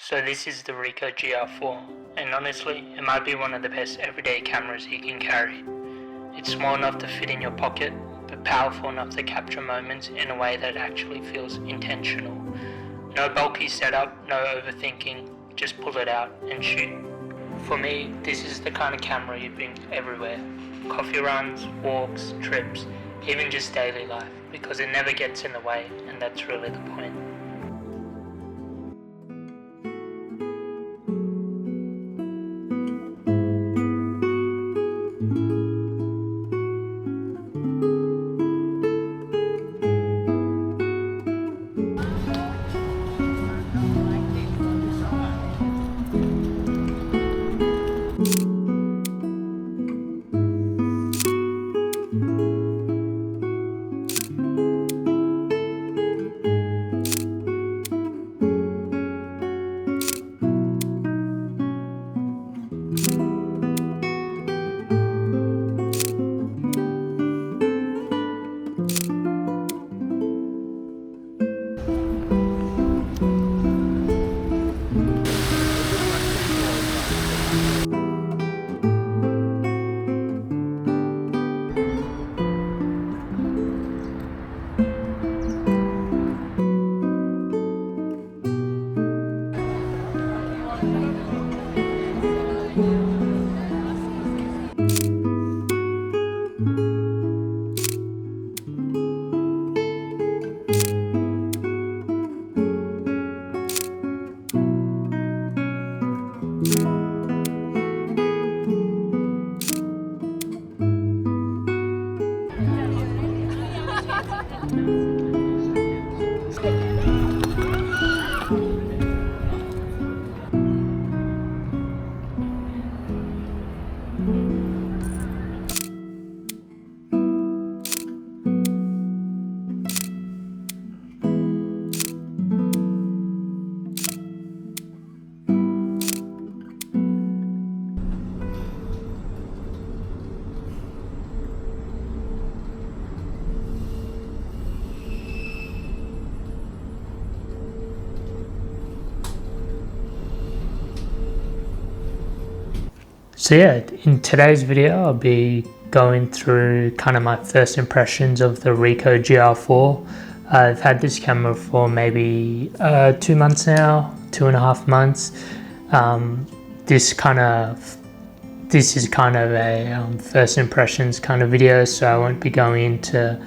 So this is the Ricoh GR4, and honestly, it might be one of the best everyday cameras you can carry. It's small enough to fit in your pocket, but powerful enough to capture moments in a way that actually feels intentional. No bulky setup, no overthinking, just pull it out and shoot. For me, this is the kind of camera you bring everywhere. Coffee runs, walks, trips, even just daily life, because it never gets in the way, and that's really the point. So yeah, in today's video I'll be going through kind of my first impressions of the Ricoh GR4. I've had this camera for maybe 2 months now, 2.5 months. This is kind of a first impressions kind of video, so I won't be going into,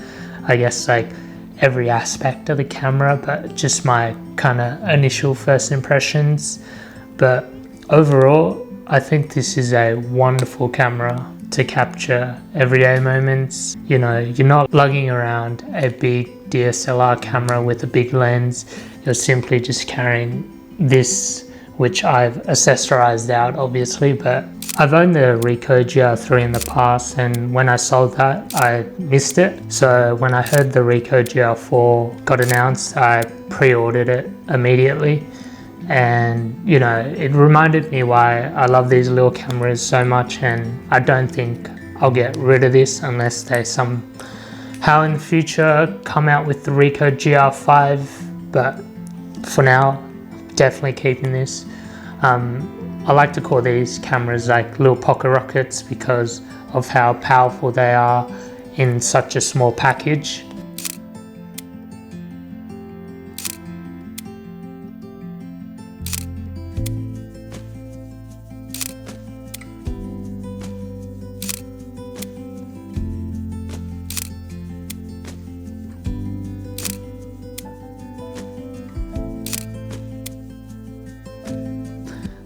I guess, like every aspect of the camera, but just my kind of initial first impressions. But overall, I think this is a wonderful camera to capture everyday moments. You know, you're not lugging around a big DSLR camera with a big lens. You're simply just carrying this, which I've accessorized out obviously, but I've owned the Ricoh GR3 in the past, and when I sold that, I missed it. So when I heard the Ricoh GR4 got announced, I pre-ordered it immediately. And you know, it reminded me why I love these little cameras so much, and I don't think I'll get rid of this unless they somehow in the future come out with the Ricoh GR5, but for now, definitely keeping this. I like to call these cameras like little pocket rockets because of how powerful they are in such a small package.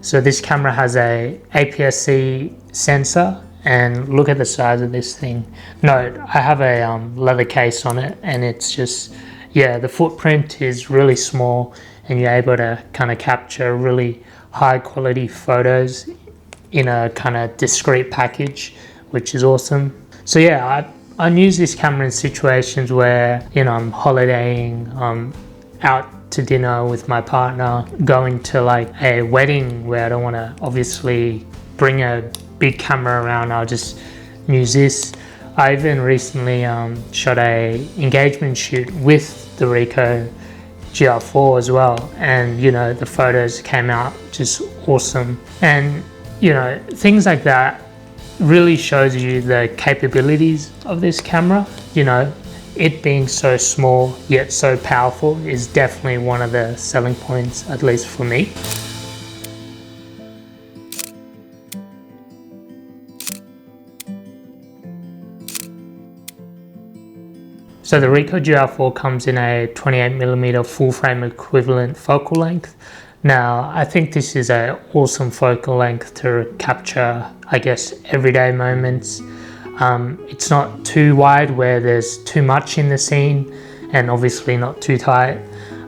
So this camera has a APS-C sensor, and look at the size of this thing. Note, I have a leather case on it, and it's just, yeah, the footprint is really small, and you're able to kind of capture really high quality photos in a kind of discreet package, which is awesome. So yeah, I use this camera in situations where, you know, I'm holidaying, out to dinner with my partner, going to like a wedding where I don't want to obviously bring a big camera around. I'll just use this. I even recently shot a engagement shoot with the Ricoh GR4 as well, and you know, the photos came out just awesome. And you know, things like that really shows you the capabilities of this camera. You know, it being so small yet so powerful is definitely one of the selling points, at least for me. So the Ricoh GR4 comes in a 28mm full frame equivalent focal length. Now, I think this is an awesome focal length to capture, I guess, everyday moments. It's not too wide where there's too much in the scene, and obviously not too tight.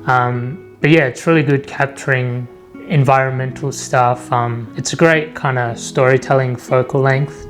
But yeah, it's really good capturing environmental stuff. It's a great kind of storytelling focal length.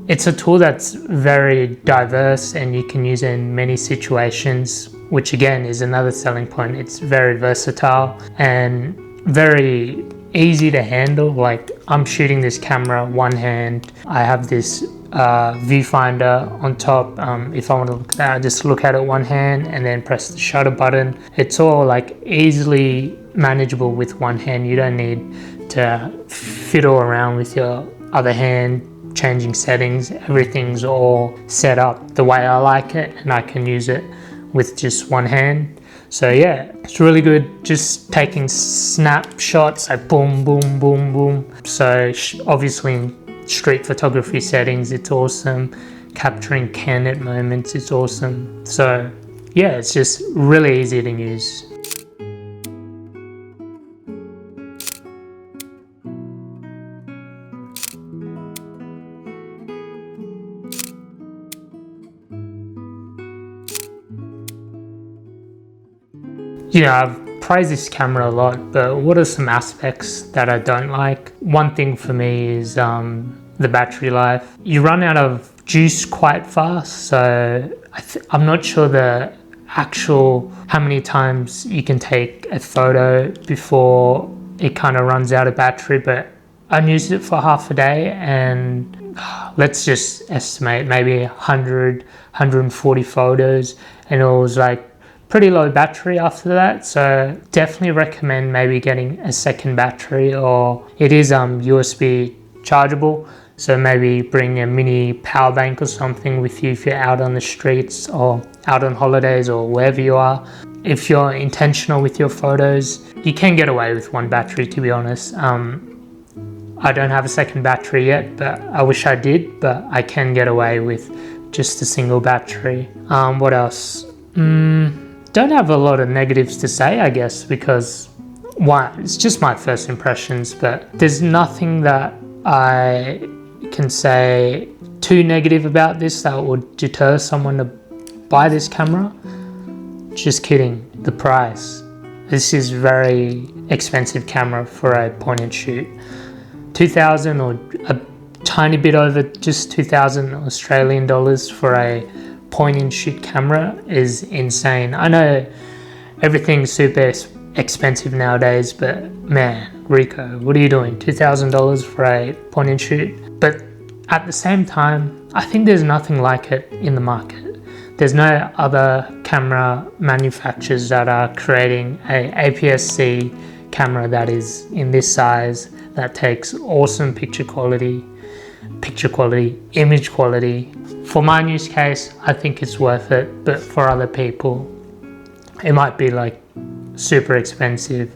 It's a tool that's very diverse and you can use it in many situations, which again is another selling point. It's very versatile and very easy to handle. Like, I'm shooting this camera one hand. I have this viewfinder on top. If I want to look at that, I just look at it one hand and then press the shutter button. It's all like easily manageable with one hand. You don't need to fiddle around with your other hand, changing settings. Everything's all set up the way I like it, and I can use it with just one hand. So yeah, it's really good just taking snapshots, like boom, boom, boom, boom. So obviously in street photography settings, it's awesome. Capturing candid moments, it's awesome. So yeah, it's just really easy to use. You know, I've praised this camera a lot, but what are some aspects that I don't like? One thing for me is the battery life. You run out of juice quite fast, so I'm not sure the actual how many times you can take a photo before it kind of runs out of battery, but I used it for half a day, and let's just estimate maybe 100, 140 photos, and it was like pretty low battery after that. So definitely recommend maybe getting a second battery, or it is USB chargeable, so maybe bring a mini power bank or something with you if you're out on the streets or out on holidays or wherever you are. If you're intentional with your photos, you can get away with one battery, to be honest. I don't have a second battery yet, but I wish I did, but I can get away with just a single battery. What else? Don't have a lot of negatives to say, I guess, because one, it's just my first impressions, but there's nothing that I can say too negative about this that would deter someone to buy this camera. Just kidding, the price. This is very expensive camera for a point and shoot. 2,000 or a tiny bit over just 2,000 Australian dollars for a point and shoot camera is insane. I know everything's super expensive nowadays, but man, Ricoh, what are you doing? $2,000 for a point and shoot? But at the same time, I think there's nothing like it in the market. There's no other camera manufacturers that are creating a APS-C camera that is in this size, that takes awesome picture quality, image quality. For my use case, I think it's worth it, but for other people, it might be like super expensive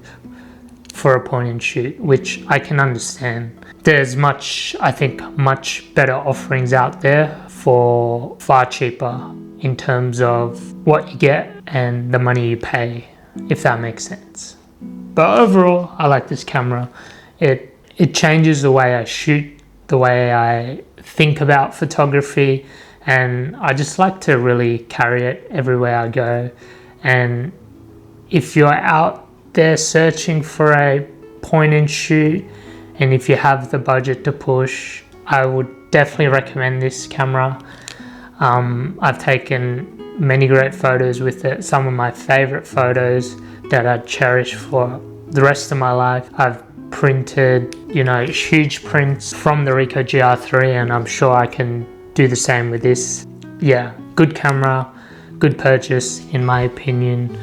for a point and shoot, which I can understand. There's I think much better offerings out there for far cheaper in terms of what you get and the money you pay, if that makes sense. But overall, I like this camera. It changes the way I shoot, the way I think about photography, and I just like to really carry it everywhere I go. And if you're out there searching for a point and shoot, and if you have the budget to push, I would definitely recommend this camera. I've taken many great photos with it, some of my favorite photos that I cherish for the rest of my life. I've printed, you know, huge prints from the Ricoh GR3, and I'm sure I can do the same with this. Yeah, good camera, good purchase in my opinion.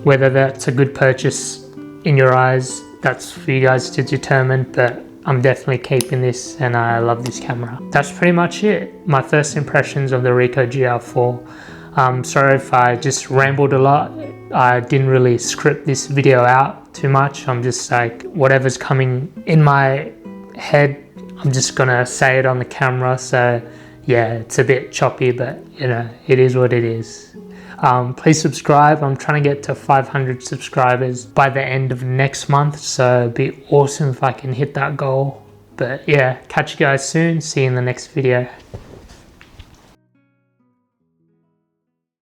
Whether that's a good purchase in your eyes, that's for you guys to determine, but I'm definitely keeping this and I love this camera. That's pretty much it. My first impressions of the Ricoh GR4. Sorry if I just rambled a lot. I didn't really script this video out too much. I'm just like, whatever's coming in my head, I'm just gonna say it on the camera. So yeah, it's a bit choppy, but you know, it is what it is. Please subscribe. I'm trying to get to 500 subscribers by the end of next month, so it'd be awesome if I can hit that goal. But yeah, catch you guys soon. See you in the next video.